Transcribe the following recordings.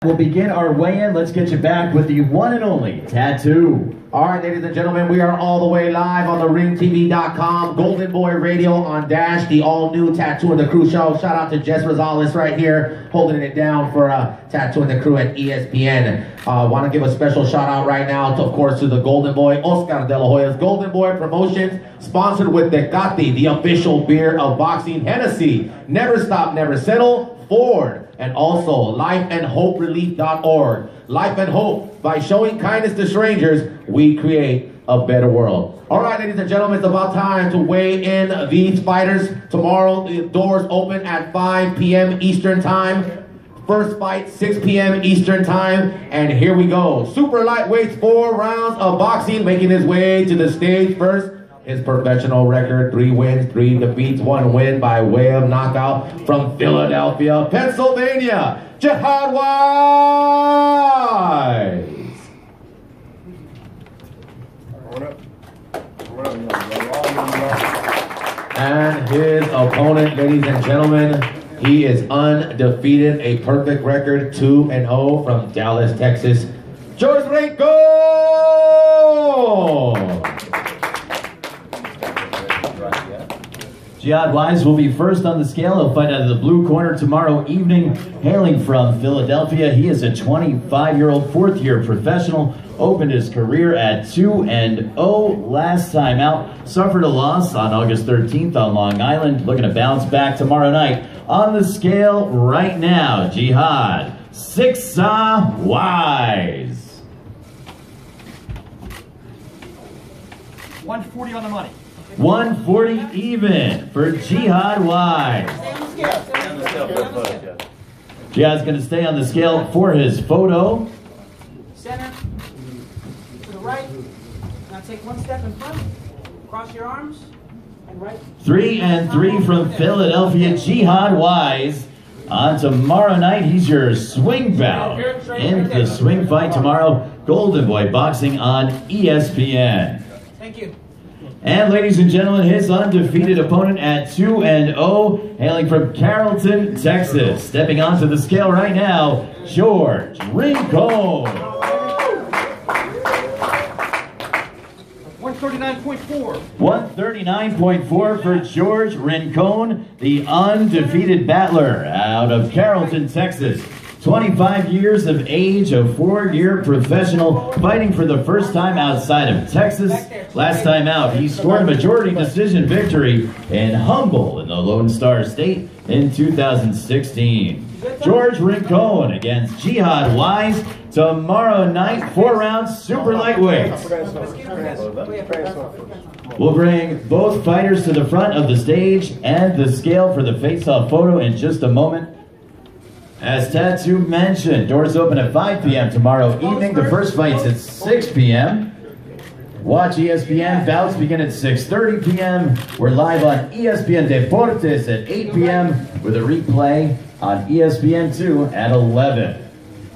We'll begin our weigh-in. Let's get you back with the one and only Tattoo. All right, ladies and gentlemen, we are all the way live on the ringtv.com, Golden Boy Radio on Dash, the all-new Tattoo and the Crew show. Shout out to Jess Rosales right here, holding it down for Tattoo and the Crew at ESPN. Want to give a special shout out right now, of course, to the Golden Boy, Oscar De La Hoya's Golden Boy Promotions, sponsored with Tecate, the official beer of boxing, Hennessy, Never Stop, Never Settle, Ford, and also lifeandhoperelief.org. Life and Hope. By showing kindness to strangers, we create a better world. All right, ladies and gentlemen, it's about time to weigh in these fighters. Tomorrow, the doors open at 5 p.m. Eastern Time. First fight, 6 p.m. Eastern Time. And here we go. Super lightweights, 4 rounds of boxing, making his way to the stage first. His professional record, 3 wins, 3 defeats, 1 win by way of knockout from Philadelphia, Pennsylvania, Jihad Wise. And his opponent, ladies and gentlemen, he is undefeated, a perfect record, 2-0 from Dallas, Texas, George Rincon. Jihad Wise will be first on the scale. He'll fight out of the blue corner tomorrow evening. Hailing from Philadelphia, he is a 25-year-old, 4th-year professional. Opened his career at 2-0 last time out. Suffered a loss on August 13th on Long Island. Looking to bounce back tomorrow night. On the scale right now, Jihad Wise. 140 on the money. 140 even for Jihad Wise. Jihad's going to stay on the scale for his photo. Center, to the right. Now take 1 step in front. Cross your arms. And right. 3-3 from Philadelphia, Jihad Wise. On tomorrow night, he's your swing bout. In the swing fight tomorrow, Golden Boy Boxing on ESPN. Thank you. And ladies and gentlemen, his undefeated opponent at 2-0, hailing from Carrollton, Texas. Stepping onto the scale right now, George Rincon. 139.4. 139.4 for George Rincon, the undefeated battler out of Carrollton, Texas. 25 years of age, a 4-year professional, fighting for the first time outside of Texas. Last time out, he scored a majority decision victory in Humble in the Lone Star State in 2016. George Rincon against Jihad Wise tomorrow night, 4 rounds, super lightweights. We'll bring both fighters to the front of the stage and the scale for the face-off photo in just a moment. As Tattoo mentioned, doors open at 5 p.m. tomorrow evening. The first fight's at 6 p.m. Watch ESPN. Bouts begin at 6:30 p.m. We're live on ESPN Deportes at 8 p.m. with a replay on ESPN2 at 11.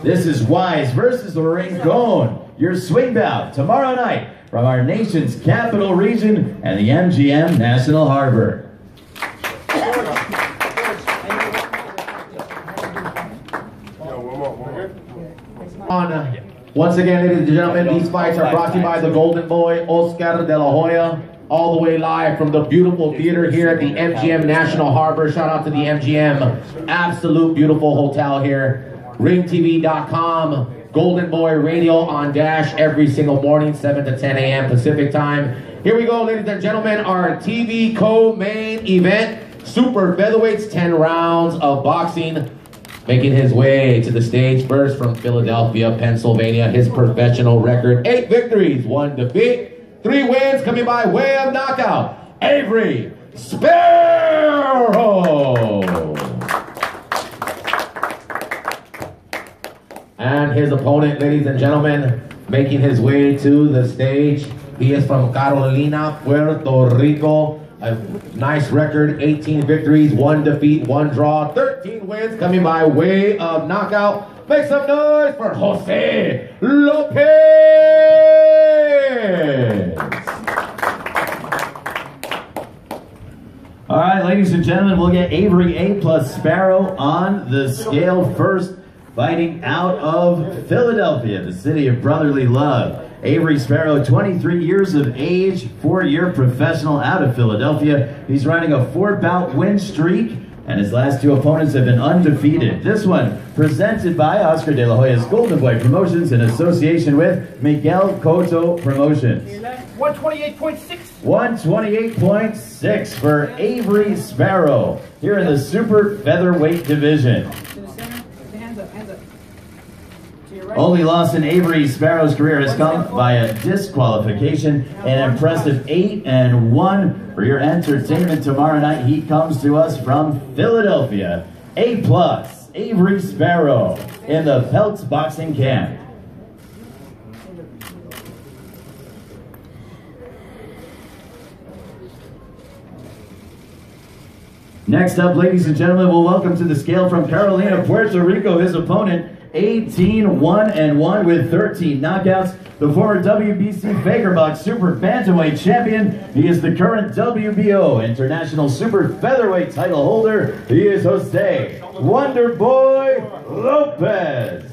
This is Wise versus Rincon, your swing bout tomorrow night from our nation's capital region and the MGM National Harbor. Once again, ladies and gentlemen, these fights are brought to you by the Golden Boy, Oscar De La Hoya, all the way live from the beautiful theater here at the MGM National Harbor. Shout out to the MGM, absolute beautiful hotel here. Ringtv.com, Golden Boy Radio on Dash every single morning, 7 to 10 a.m. Pacific time. Here we go, ladies and gentlemen, our TV co-main event, Super Featherweights, 10 rounds of boxing. Making his way to the stage first from Philadelphia, Pennsylvania. His professional record, 8 victories, 1 defeat, 3 wins coming by way of knockout. Avery Sparrow. And his opponent, ladies and gentlemen, making his way to the stage. He is from Carolina, Puerto Rico. A nice record, 18 victories, 1 defeat, 1 draw, 13 wins coming by way of knockout. Make some noise for Jose Lopez! All right, ladies and gentlemen, we'll get Avery A plus Sparrow on the scale first fighting out of Philadelphia, the city of brotherly love. Avery Sparrow, 23 years of age, 4-year professional out of Philadelphia. He's riding a 4-bout win streak, and his last 2 opponents have been undefeated. This one presented by Oscar De La Hoya's Golden Boy Promotions in association with Miguel Cotto Promotions. 128.6. 128.6 for Avery Sparrow here in the super featherweight division. To the center. Hands up, hands up. To your right. Only loss in Avery Sparrow's career has come via disqualification. An impressive 8-1 for your entertainment tomorrow night. He comes to us from Philadelphia. A+, Avery Sparrow in the Peltz Boxing Camp. Next up, ladies and gentlemen, we'll welcome to the scale from Carolina, Puerto Rico, his opponent, 18-1-1 with 13 knockouts. The former WBC Faker Box Super Bantamweight Champion. He is the current WBO International Super Featherweight title holder. He is Jose Wonderboy Lopez.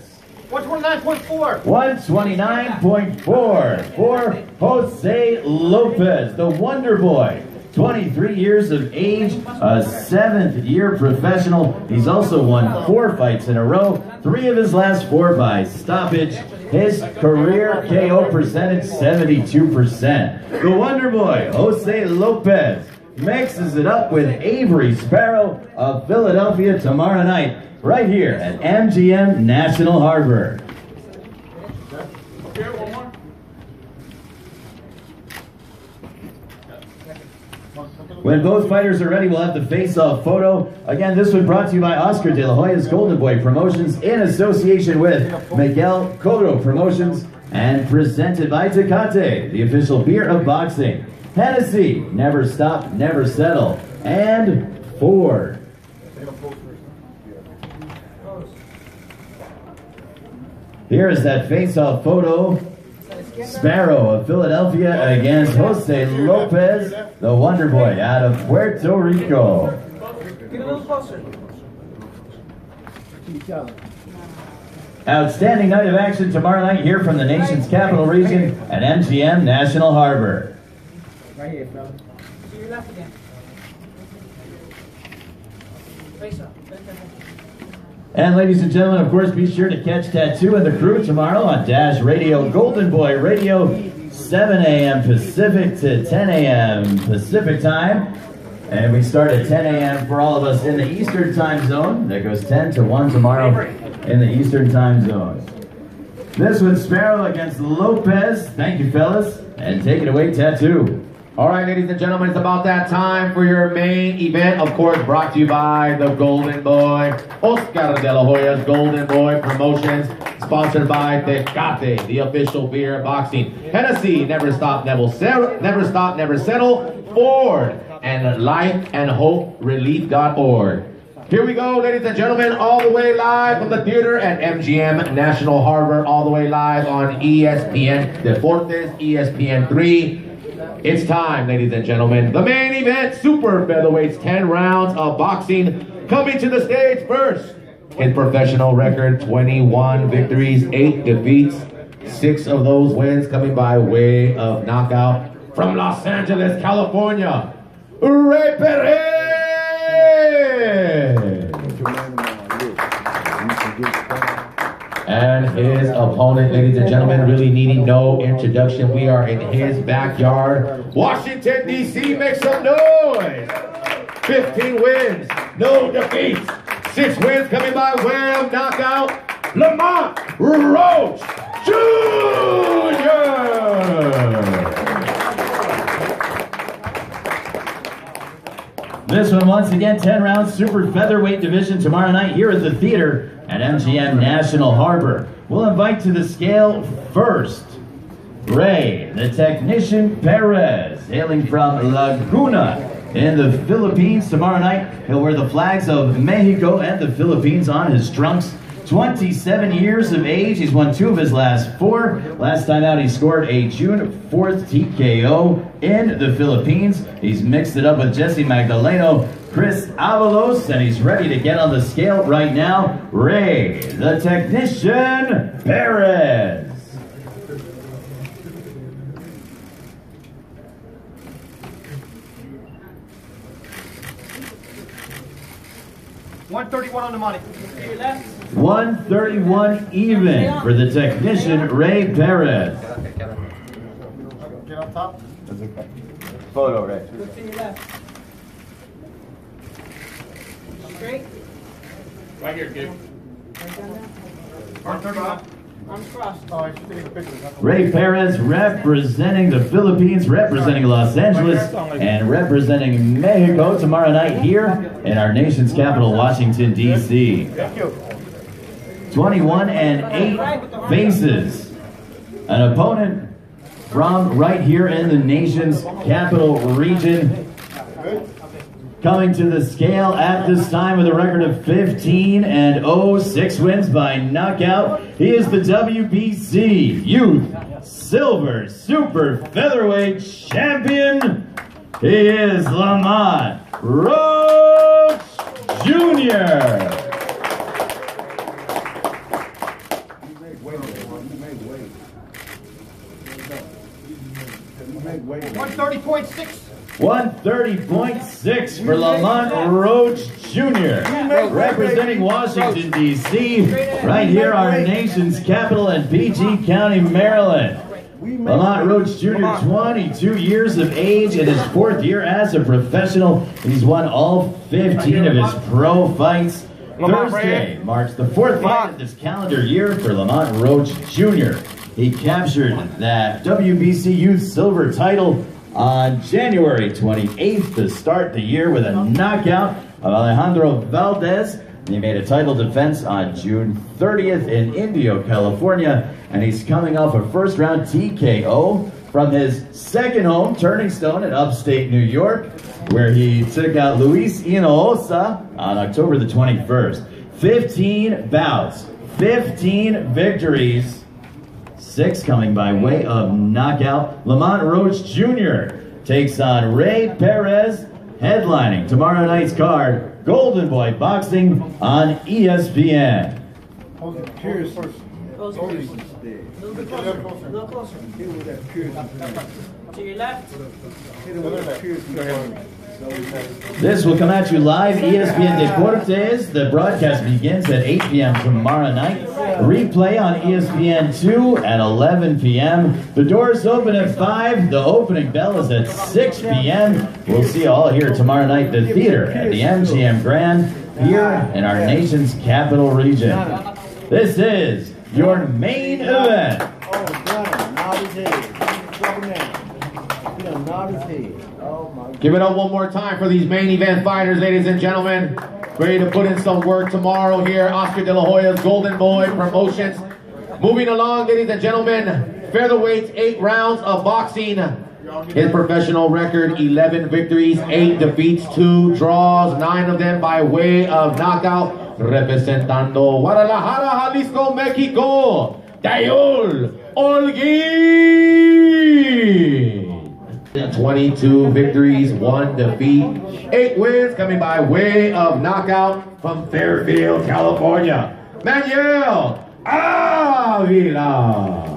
129.4. 129.4 for Jose Lopez, the Wonder Boy. 23 years of age, a 7th-year professional. He's also won 4 fights in a row, 3 of his last 4 by stoppage. His career KO percentage, 72%. The Wonder Boy, Jose Lopez, mixes it up with Avery Sparrow of Philadelphia tomorrow night, right here at MGM National Harbor. When both fighters are ready, we'll have the face-off photo. Again, this one brought to you by Oscar De La Hoya's Golden Boy Promotions in association with Miguel Cotto Promotions and presented by Tecate, the official beer of boxing. Hennessy, never stop, never settle, and Ford. Here is that face-off photo. Sparrow of Philadelphia against Jose Lopez, the Wonder Boy out of Puerto Rico. Get a little closer. Outstanding night of action tomorrow night here from the nation's capital region at MGM National Harbor. Right here, fella. To your left again. Face up. And ladies and gentlemen, of course, be sure to catch Tattoo and the Crew tomorrow on Dash Radio, Golden Boy Radio, 7 a.m. Pacific to 10 a.m. Pacific time. And we start at 10 a.m. for all of us in the Eastern time zone. That goes 10 to 1 tomorrow in the Eastern time zone. This one's Sparrow against Lopez. Thank you, fellas. And take it away, Tattoo. All right, ladies and gentlemen, it's about that time for your main event. Of course, brought to you by the Golden Boy, Oscar De La Hoya's Golden Boy Promotions, sponsored by Tecate, the official beer of boxing. Hennessy, never stop, never settle. Ford, and Life and Hope Relief.org. Here we go, ladies and gentlemen, all the way live from the theater at MGM National Harbor, all the way live on ESPN Deportes, ESPN3. It's time, ladies and gentlemen. The main event, super featherweights, 10 rounds of boxing. Coming to the stage first. His professional record, 21 victories, 8 defeats. 6 of those wins coming by way of knockout. From Los Angeles, California, Ray Perez. And his opponent, ladies and gentlemen, really needing no introduction. We are in his backyard. Washington, D.C., make some noise. 15 wins, no defeats. 6 wins coming by way of knockout. Lamont Roach Jr. This one, once again, 10 rounds, super featherweight division tomorrow night here at the theater at MGM National Harbor. We'll invite to the scale first, Ray, the technician Perez, hailing from Laguna in the Philippines. Tomorrow night, he'll wear the flags of Mexico and the Philippines on his trunks. 27 years of age. He's won 2 of his last 4. Last time out, he scored a June 4th TKO in the Philippines. He's mixed it up with Jesse Magdaleno, Chris Avalos, and he's ready to get on the scale right now. Ray, the technician, Perez. $131 on the money. 131 even for the technician, Ray Perez. Get on top. That's okay. Photo, Ray. Look to your left. Straight. Right here, kid. Right down there. 131. Arms crossed. Oh, I should take a picture. Ray Perez representing the Philippines, representing Los Angeles, and representing Mexico tomorrow night here in our nation's capital, Washington, D.C. Thank you. 21-8 faces an opponent from right here in the nation's capital region. Coming to the scale at this time with a record of 15-0, 6 wins by knockout. He is the WBC Youth Silver Super Featherweight Champion. He is Lamont Roach Jr. $130.6. 130.6 for Lamont Roach Jr. Representing Washington, D.C. Right here, our nation's capital in PG County, Maryland. Lamont Roach Jr., 22 years of age, in his 4th year as a professional. He's won all 15 of his pro fights. Thursday marks the 4th fight of this calendar year for Lamont Roach Jr. He captured that WBC Youth Silver title on January 28th to start the year with a knockout of Alejandro Valdez. He made a title defense on June 30th in Indio, California, and he's coming off a first-round TKO from his second home, Turning Stone in upstate New York, where he took out Luis Hinojosa on October the 21st. 15 bouts, 15 victories, 6 coming by way of knockout. Lamont Roach Jr. takes on Ray Perez, headlining tomorrow night's card, Golden Boy Boxing on ESPN. Hold it. Cheers first. Closer. A little bit closer. A little closer. To your left. This will come at you live, ESPN Deportes. The broadcast begins at 8 p.m. tomorrow night. Replay on ESPN2 at 11 p.m. The doors open at 5. The opening bell is at 6 p.m. We'll see you all here tomorrow night, the theater at the MGM Grand here in our nation's capital region. This is your main event. Give it up one more time for these main event fighters, ladies and gentlemen. Ready to put in some work tomorrow here. Oscar De La Hoya's Golden Boy Promotions. Moving along, ladies and gentlemen. Featherweights, 8 rounds of boxing. His professional record, 11 victories, 8 defeats, 2 draws, 9 of them by way of knockout. Representando Guadalajara, Jalisco, Mexico, Dayul Holguín. 22 victories, 1 defeat, 8 wins coming by way of knockout from Fairfield, California, Manuel Avila.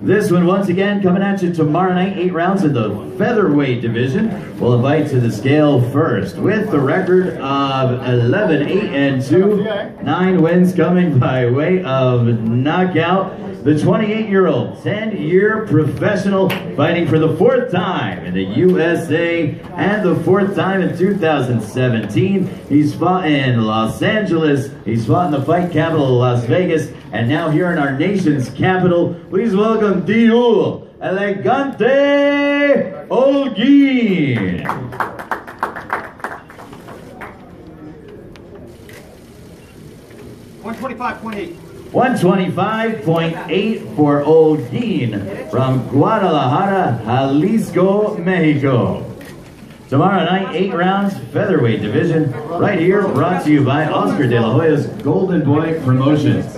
This one once again coming at you tomorrow night, 8 rounds in the featherweight division. We'll invite to the scale first with the record of 11-8-2, 9 wins coming by way of knockout. The 28-year-old, 10-year professional fighting for the 4th time in the USA and the 4th time in 2017. He's fought in Los Angeles, he's fought in the fight capital of Las Vegas, and now here in our nation's capital, please welcome Dayul Elegante Holguín. 125.8. 125.8 for Holguín from Guadalajara, Jalisco, Mexico. Tomorrow night, 8 rounds, featherweight division, right here, brought to you by Oscar De La Hoya's Golden Boy Promotions.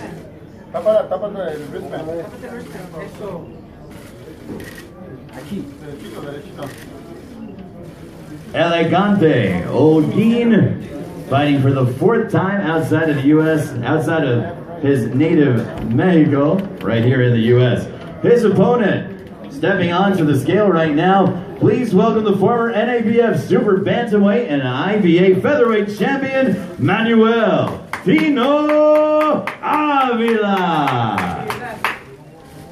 Elegante Holguin, fighting for the 4th time outside of the U.S., outside of his native Mexico, right here in the U.S. His opponent, stepping onto the scale right now, please welcome the former NABF Super Bantamweight and IBA Featherweight Champion, Manuel Tino Avila.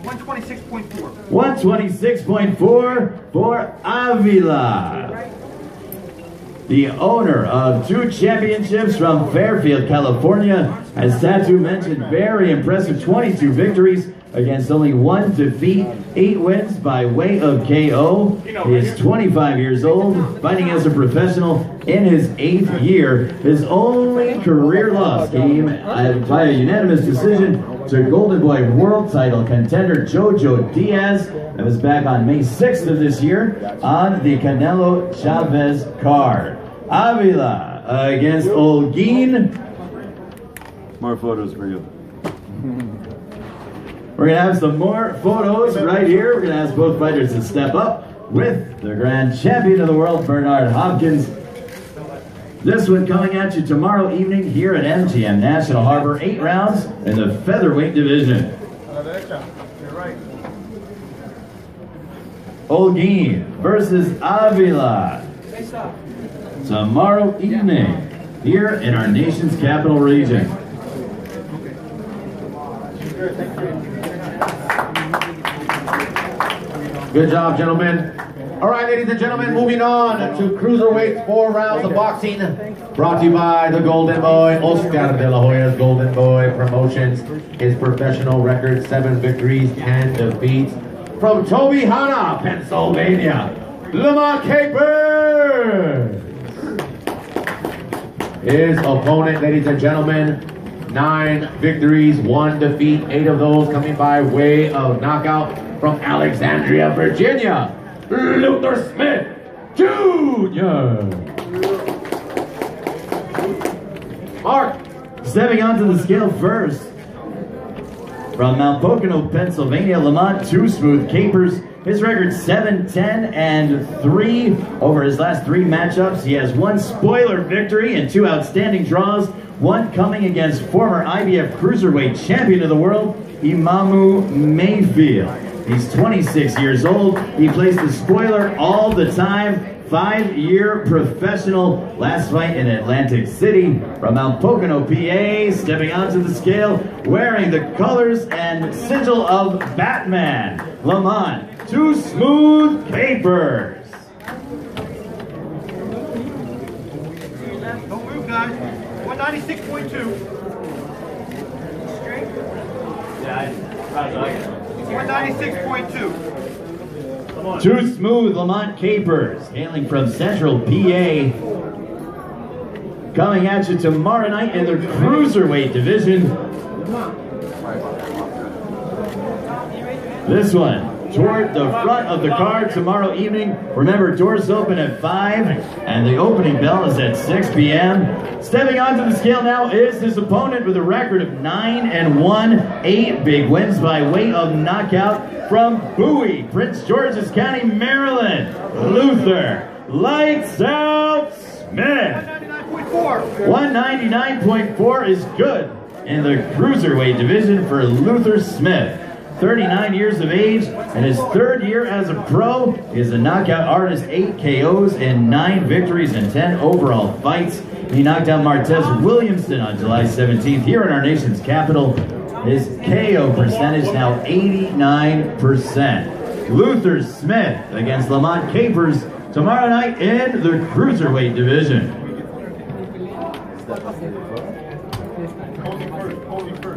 126.4. 126.4 for Avila. The owner of 2 championships from Fairfield, California, as Tattoo mentioned, very impressive 22 victories against only 1 defeat, 8 wins by way of KO. He is 25 years old, fighting as a professional in his 8th year. His only career loss came by a unanimous decision to Golden Boy World title contender Jojo Diaz. That was back on May 6th of this year on the Canelo Chavez card. Avila against Holguin. More photos for you. We're going to have some more photos right here. We're going to ask both fighters to step up with the grand champion of the world, Bernard Hopkins. This one coming at you tomorrow evening here at MGM National Harbor. 8 rounds in the featherweight division. Holguin versus Avila. Tomorrow evening here in our nation's capital region. Good job, gentlemen. All right, ladies and gentlemen, moving on to cruiserweight 4 rounds of boxing. Brought to you by the Golden Boy, Oscar de la Hoya's Golden Boy Promotions. His professional record, 7 victories, 10 defeats. From Tobyhanna, Pennsylvania, Lamont Capers. His opponent, ladies and gentlemen, 9 victories, 1 defeat, 8 of those coming by way of knockout. From Alexandria, Virginia, Luther Smith Jr. Mark. Stepping onto the scale first. From Mount Pocono, Pennsylvania, Lamont Too Smooth Capers. His record 7-10-3 over his last 3 matchups. He has 1 spoiler victory and 2 outstanding draws. 1 coming against former IBF Cruiserweight Champion of the World, Imamu Mayfield. He's 26 years old. He plays the spoiler all the time. 5-year professional. Last fight in Atlantic City. From Mount Pocono, PA, stepping onto the scale, wearing the colors and sigil of Batman, Lamont Too Smooth Capers. Don't move, guys. 196.2. Straight. Yeah, 196.2. Too Smooth Lamont Capers, hailing from Central PA. Coming at you tomorrow night in the Cruiserweight division. This one, toward the front of the card tomorrow evening. Remember, doors open at 5, and the opening bell is at 6 p.m. Stepping onto the scale now is his opponent with a record of 9-1, 8 big wins by way of knockout. From Bowie, Prince George's County, Maryland, Luther Lights Out Smith. 199.4 is good in the Cruiserweight division for Luther Smith. 39 years of age, and his 3rd year as a pro. He is a knockout artist, 8 KOs and 9 victories and 10 overall fights. He knocked out Martez Williamson on July 17th here in our nation's capital. His KO percentage now 89%. Luther Smith against Lamont Capers tomorrow night in the Cruiserweight division.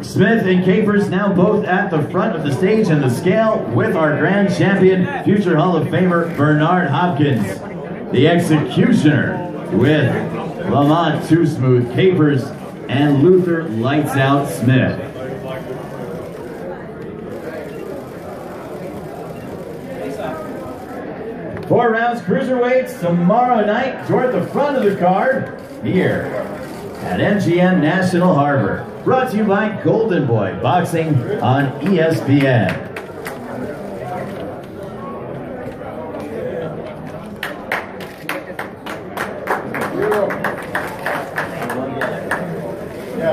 Smith and Capers now both at the front of the stage and the scale with our grand champion, future Hall of Famer Bernard Hopkins. The executioner with Lamont Too Smooth Capers and Luther Lights Out Smith. Four rounds cruiserweights tomorrow night toward the front of the card here at MGM National Harbor. Brought to you by Golden Boy Boxing on ESPN. Too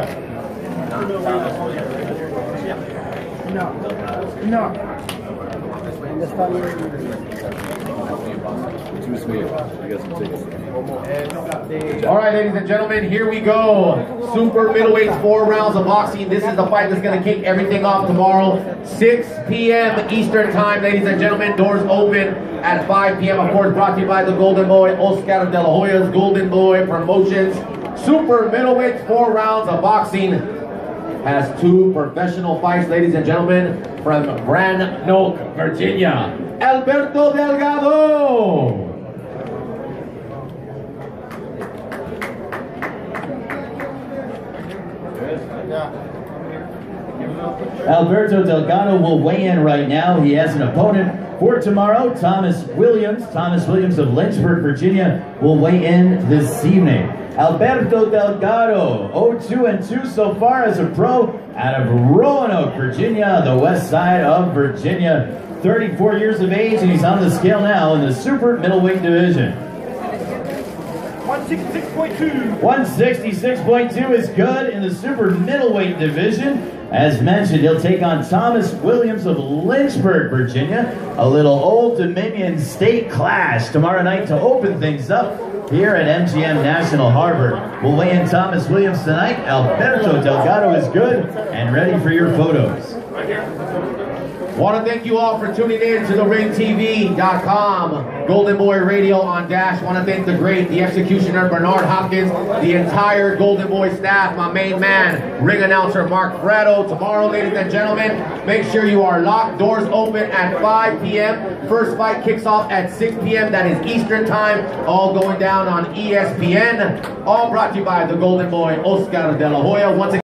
sweet. I guess I'm taking. All right, ladies and gentlemen, here we go. Super middleweights, 4 rounds of boxing. This is the fight that's going to kick everything off tomorrow, 6 p.m. Eastern Time, ladies and gentlemen. Doors open at 5 p.m. Of course, brought to you by the Golden Boy, Oscar de la Hoya's Golden Boy Promotions. Super middleweights, 4 rounds of boxing. Has 2 professional fights, ladies and gentlemen, from Roanoke, Virginia. Alberto Delgado. Alberto Delgado will weigh in right now. He has an opponent for tomorrow, Thomas Williams. Thomas Williams of Lynchburg, Virginia, will weigh in this evening. Alberto Delgado, 0-2-2 so far as a pro out of Roanoke, Virginia, the west side of Virginia. 34 years of age, and he's on the scale now in the super middleweight division. 166.2. 166.2 is good in the super middleweight division. As mentioned, he'll take on Thomas Williams of Lynchburg, Virginia. A little Old Dominion state clash tomorrow night to open things up here at MGM National Harbor. We'll weigh in Thomas Williams tonight. Alberto Delgado is good and ready for your photos. Want to thank you all for tuning in to the ringtv.com, Golden Boy Radio on Dash. Want to thank the great, the executioner Bernard Hopkins, the entire Golden Boy staff, my main man, ring announcer Mark Fratto. Tomorrow, ladies and gentlemen, make sure you are locked. Doors open at 5 p.m. First fight kicks off at 6 p.m. That is Eastern Time. All going down on ESPN. All brought to you by the Golden Boy, Oscar de la Hoya. Once again,